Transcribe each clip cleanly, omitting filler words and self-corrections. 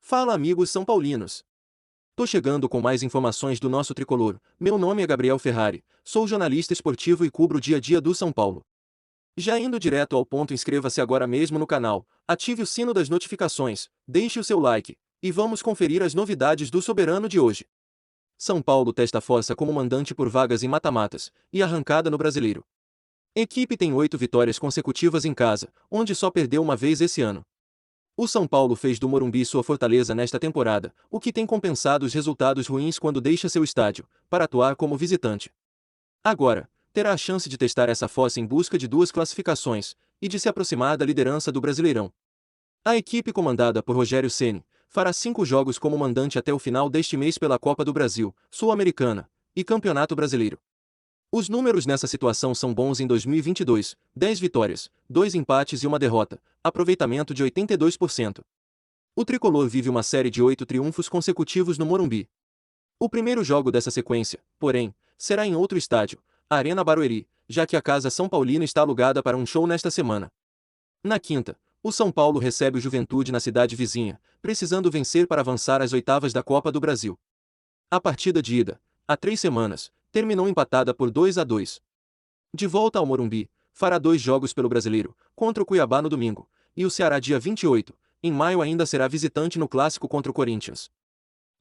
Fala, amigos são paulinos. Tô chegando com mais informações do nosso tricolor. Meu nome é Gabriel Ferrari, sou jornalista esportivo e cubro o dia a dia do São Paulo. Já indo direto ao ponto, inscreva-se agora mesmo no canal, ative o sino das notificações, deixe o seu like, e vamos conferir as novidades do Soberano de hoje. São Paulo testa força como mandante por vagas em mata-matas, e arrancada no Brasileiro. Equipe tem 8 vitórias consecutivas em casa, onde só perdeu uma vez esse ano. O São Paulo fez do Morumbi sua fortaleza nesta temporada, o que tem compensado os resultados ruins quando deixa seu estádio, para atuar como visitante. Agora, terá a chance de testar essa força em busca de 2 classificações, e de se aproximar da liderança do Brasileirão. A equipe comandada por Rogério Ceni fará 5 jogos como mandante até o final deste mês pela Copa do Brasil, Sul-Americana e Campeonato Brasileiro. Os números nessa situação são bons em 2022, 10 vitórias, 2 empates e uma derrota, aproveitamento de 82%. O tricolor vive uma série de 8 triunfos consecutivos no Morumbi. O primeiro jogo dessa sequência, porém, será em outro estádio, a Arena Barueri, já que a Casa São Paulina está alugada para um show nesta semana. Na quinta, o São Paulo recebe o Juventude na cidade vizinha, precisando vencer para avançar às oitavas da Copa do Brasil. A partida de ida, há 3 semanas, terminou empatada por 2-2. De volta ao Morumbi, fará 2 jogos pelo Brasileiro, contra o Cuiabá no domingo, e o Ceará dia 28, em maio ainda será visitante no clássico contra o Corinthians.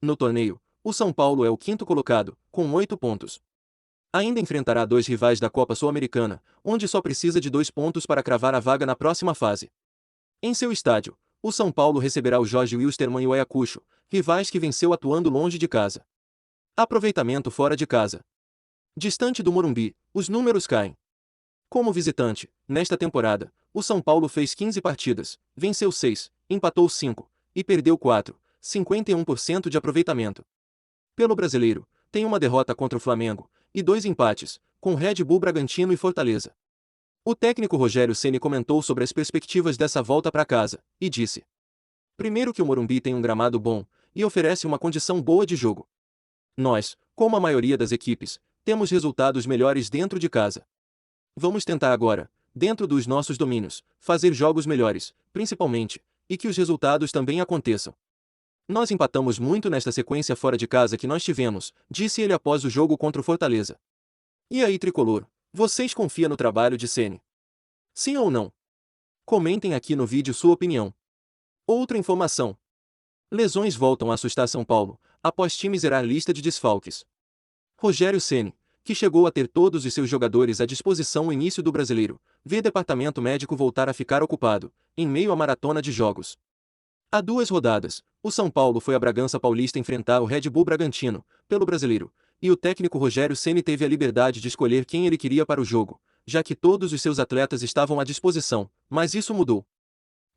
No torneio, o São Paulo é o 5º colocado, com 8 pontos. Ainda enfrentará 2 rivais da Copa Sul-Americana, onde só precisa de 2 pontos para cravar a vaga na próxima fase. Em seu estádio, o São Paulo receberá o Jorge Wilstermann e o Ayacucho, rivais que venceu atuando longe de casa. Aproveitamento fora de casa. Distante do Morumbi, os números caem. Como visitante, nesta temporada, o São Paulo fez 15 partidas, venceu 6, empatou 5 e perdeu 4, 51% de aproveitamento. Pelo Brasileiro, tem uma derrota contra o Flamengo e 2 empates, com Red Bull Bragantino e Fortaleza. O técnico Rogério Ceni comentou sobre as perspectivas dessa volta para casa e disse: primeiro que o Morumbi tem um gramado bom e oferece uma condição boa de jogo. Nós, como a maioria das equipes, temos resultados melhores dentro de casa. Vamos tentar agora, dentro dos nossos domínios, fazer jogos melhores, principalmente, e que os resultados também aconteçam. Nós empatamos muito nesta sequência fora de casa que nós tivemos, disse ele após o jogo contra o Fortaleza. E aí, tricolor, vocês confiam no trabalho de Ceni? Sim ou não? Comentem aqui no vídeo sua opinião. Outra informação. Lesões voltam a assustar São Paulo, após time zerar a lista de desfalques. Rogério Ceni, que chegou a ter todos os seus jogadores à disposição no início do Brasileiro, vê departamento médico voltar a ficar ocupado, em meio à maratona de jogos. Há 2 rodadas, o São Paulo foi a Bragança Paulista enfrentar o Red Bull Bragantino, pelo Brasileiro, e o técnico Rogério Ceni teve a liberdade de escolher quem ele queria para o jogo, já que todos os seus atletas estavam à disposição, mas isso mudou.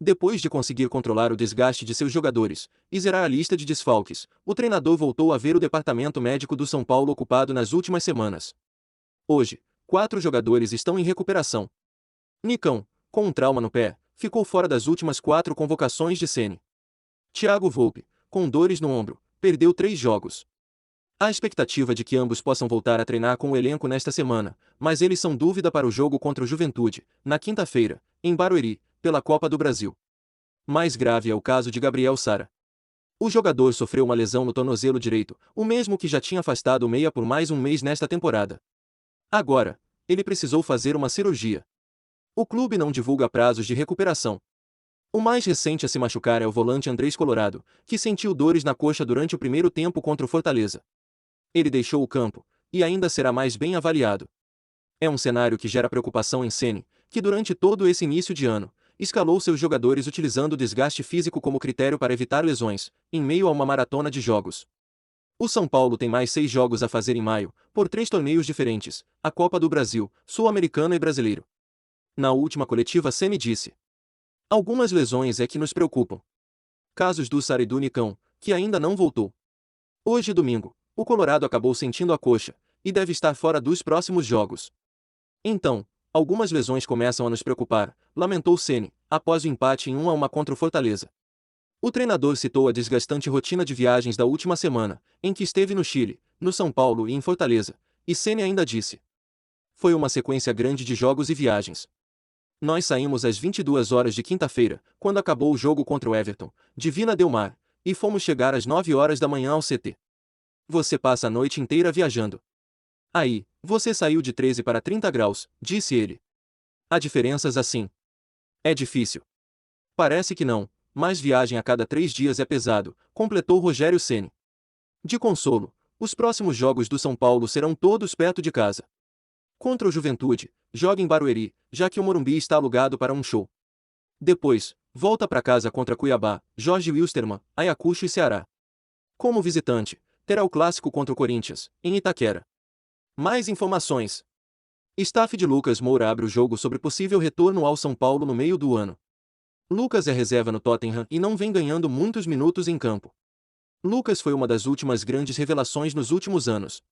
Depois de conseguir controlar o desgaste de seus jogadores e zerar a lista de desfalques, o treinador voltou a ver o departamento médico do São Paulo ocupado nas últimas semanas. Hoje, 4 jogadores estão em recuperação. Nicão, com um trauma no pé, ficou fora das últimas 4 convocações de Ceni. Thiago Volpe, com dores no ombro, perdeu 3 jogos. Há expectativa de que ambos possam voltar a treinar com o elenco nesta semana, mas eles são dúvida para o jogo contra o Juventude, na quinta-feira, em Barueri, pela Copa do Brasil. Mais grave é o caso de Gabriel Sara. O jogador sofreu uma lesão no tornozelo direito, o mesmo que já tinha afastado o meia por mais um mês nesta temporada. Agora, ele precisou fazer uma cirurgia. O clube não divulga prazos de recuperação. O mais recente a se machucar é o volante Andrés Colorado, que sentiu dores na coxa durante o primeiro tempo contra o Fortaleza. Ele deixou o campo, e ainda será mais bem avaliado. É um cenário que gera preocupação em Ceni, que durante todo esse início de ano, escalou seus jogadores utilizando o desgaste físico como critério para evitar lesões, em meio a uma maratona de jogos. O São Paulo tem mais 6 jogos a fazer em maio, por 3 torneios diferentes, a Copa do Brasil, Sul-Americana e Brasileiro. Na última coletiva Ceni disse: algumas lesões é que nos preocupam. Casos do Sara e do Nicão, que ainda não voltou. Hoje domingo, o Colorado acabou sentindo a coxa, e deve estar fora dos próximos jogos. Então, algumas lesões começam a nos preocupar, lamentou Ceni, após o empate em 1-1 contra o Fortaleza. O treinador citou a desgastante rotina de viagens da última semana, em que esteve no Chile, no São Paulo e em Fortaleza, e Ceni ainda disse: foi uma sequência grande de jogos e viagens. Nós saímos às 22 horas de quinta-feira, quando acabou o jogo contra o Everton, de Vina del Mar, e fomos chegar às 9 horas da manhã ao CT. Você passa a noite inteira viajando. Aí, você saiu de 13 para 30 graus, disse ele. Há diferenças assim. É difícil. Parece que não, mas viagem a cada 3 dias é pesado, completou Rogério Ceni. De consolo, os próximos jogos do São Paulo serão todos perto de casa. Contra o Juventude, joga em Barueri, já que o Morumbi está alugado para um show. Depois, volta para casa contra Cuiabá, Jorge Wilstermann, Ayacucho e Ceará. Como visitante, terá o clássico contra o Corinthians, em Itaquera. Mais informações. Staff de Lucas Moura abre o jogo sobre possível retorno ao São Paulo no meio do ano. Lucas é reserva no Tottenham e não vem ganhando muitos minutos em campo. Lucas foi uma das últimas grandes revelações nos últimos anos.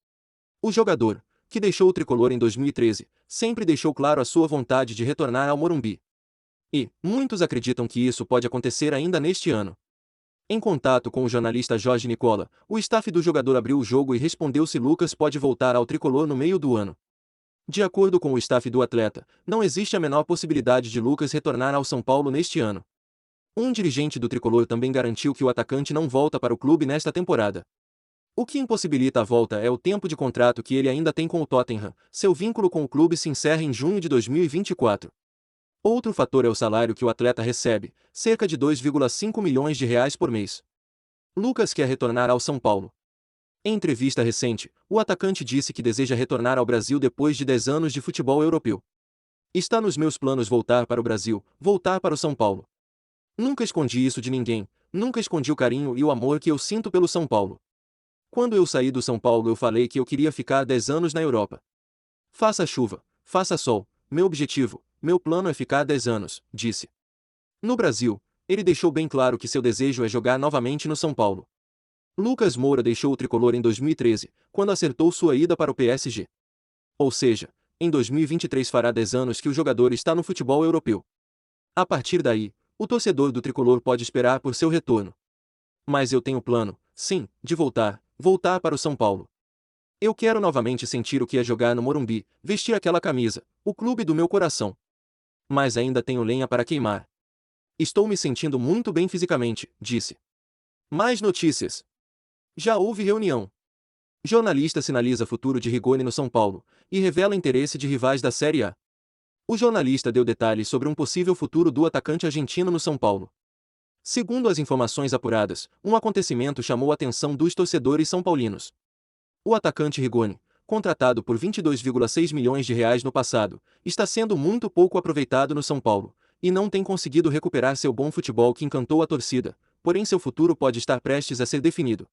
O jogador, que deixou o tricolor em 2013, sempre deixou claro a sua vontade de retornar ao Morumbi. E muitos acreditam que isso pode acontecer ainda neste ano. Em contato com o jornalista Jorge Nicola, o staff do jogador abriu o jogo e respondeu se Lucas pode voltar ao tricolor no meio do ano. De acordo com o staff do atleta, não existe a menor possibilidade de Lucas retornar ao São Paulo neste ano. Um dirigente do tricolor também garantiu que o atacante não volta para o clube nesta temporada. O que impossibilita a volta é o tempo de contrato que ele ainda tem com o Tottenham. Seu vínculo com o clube se encerra em junho de 2024. Outro fator é o salário que o atleta recebe, cerca de 2,5 milhões de reais por mês. Lucas quer retornar ao São Paulo. Em entrevista recente, o atacante disse que deseja retornar ao Brasil depois de 10 anos de futebol europeu. Está nos meus planos voltar para o Brasil, voltar para o São Paulo. Nunca escondi isso de ninguém, nunca escondi o carinho e o amor que eu sinto pelo São Paulo. Quando eu saí do São Paulo eu falei que eu queria ficar 10 anos na Europa. Faça chuva, faça sol, meu objetivo, meu plano é ficar 10 anos, disse. No Brasil, ele deixou bem claro que seu desejo é jogar novamente no São Paulo. Lucas Moura deixou o tricolor em 2013, quando acertou sua ida para o PSG. Ou seja, em 2023 fará 10 anos que o jogador está no futebol europeu. A partir daí, o torcedor do tricolor pode esperar por seu retorno. Mas eu tenho plano, sim, de voltar para o São Paulo. Eu quero novamente sentir o que é jogar no Morumbi, vestir aquela camisa, o clube do meu coração. Mas ainda tenho lenha para queimar. Estou me sentindo muito bem fisicamente, disse. Mais notícias. Já houve reunião. Jornalista sinaliza futuro de Rigoni no São Paulo, e revela interesse de rivais da Série A. O jornalista deu detalhes sobre um possível futuro do atacante argentino no São Paulo. Segundo as informações apuradas, um acontecimento chamou a atenção dos torcedores são paulinos. O atacante Rigoni, contratado por 22,6 milhões de reais no passado, está sendo muito pouco aproveitado no São Paulo, e não tem conseguido recuperar seu bom futebol que encantou a torcida, porém seu futuro pode estar prestes a ser definido.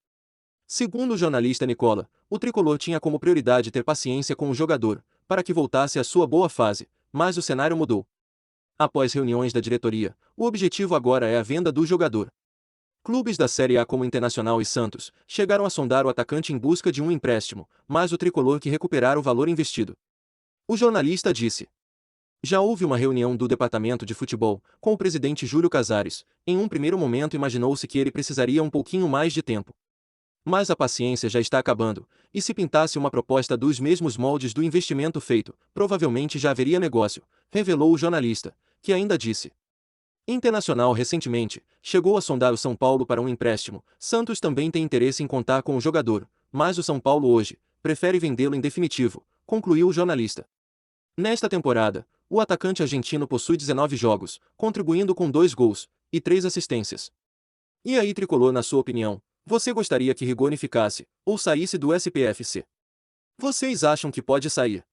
Segundo o jornalista Nicola, o tricolor tinha como prioridade ter paciência com o jogador, para que voltasse à sua boa fase, mas o cenário mudou. Após reuniões da diretoria, o objetivo agora é a venda do jogador. Clubes da Série A como Internacional e Santos chegaram a sondar o atacante em busca de um empréstimo, mas o tricolor quer recuperar o valor investido. O jornalista disse. Já houve uma reunião do departamento de futebol com o presidente Júlio Casares. Em um primeiro momento imaginou-se que ele precisaria um pouquinho mais de tempo. Mas a paciência já está acabando, e se pintasse uma proposta dos mesmos moldes do investimento feito, provavelmente já haveria negócio, revelou o jornalista, que ainda disse. Internacional recentemente chegou a sondar o São Paulo para um empréstimo. Santos também tem interesse em contar com o jogador, mas o São Paulo hoje prefere vendê-lo em definitivo, concluiu o jornalista. Nesta temporada, o atacante argentino possui 19 jogos, contribuindo com 2 gols e 3 assistências. E aí, tricolor, na sua opinião, você gostaria que Rigoni ficasse ou saísse do SPFC? Vocês acham que pode sair?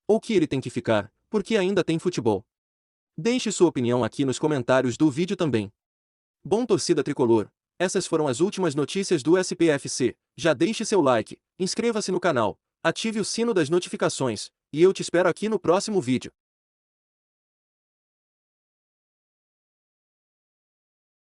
Ou que ele tem que ficar, porque ainda tem futebol? Deixe sua opinião aqui nos comentários do vídeo também. Bom, torcida tricolor, essas foram as últimas notícias do SPFC. Já deixe seu like, inscreva-se no canal, ative o sino das notificações, e eu te espero aqui no próximo vídeo.